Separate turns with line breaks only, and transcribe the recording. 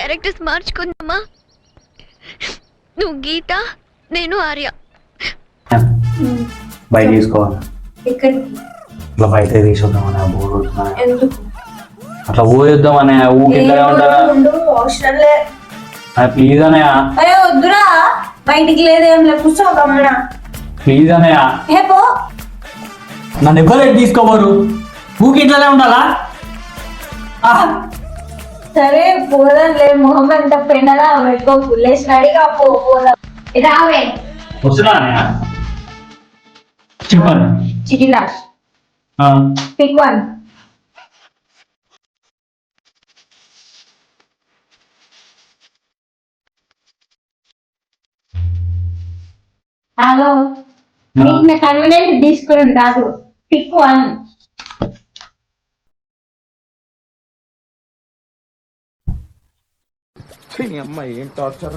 Characters మార్చుకుందామా? నువ్వు గీత, నేను ఆర్య.
బయట తీసుకోవాలి.
ఎక్కడికి?
అట్లా బయట తీసుకుందామని బోర్ కొడుతున్నా.
ఎందుకు?
అట్లా పోయేద్దామని ఊకి
అవసరం లే.
ప్లీజ్ అనయ్య.
అరే వద్దురా, బయటికి లేదేం లే, కూర్చోకమ్మా.
ప్లీజ్ అనయ్య.
ఏ పో.
నన్ను ఎవ్వరు తీసుకోబోరు, ఊకి ఇట్లానే ఉండాలా?
సరే పోదాంలే, మొహం ఎంత పెండలా పెట్టుకో, ఫుల్లేసి రెడీగా పోదాం. రావే.
వస్తున్నా అనయ్య. చెప్పండి.
చిటిలా పిక్ వన్. హలో, మీకు నా కన్వీనియంట్ తీసుకుని కాదు, పిక్ వన్.
అమ్మాయి ఏం టార్చర్.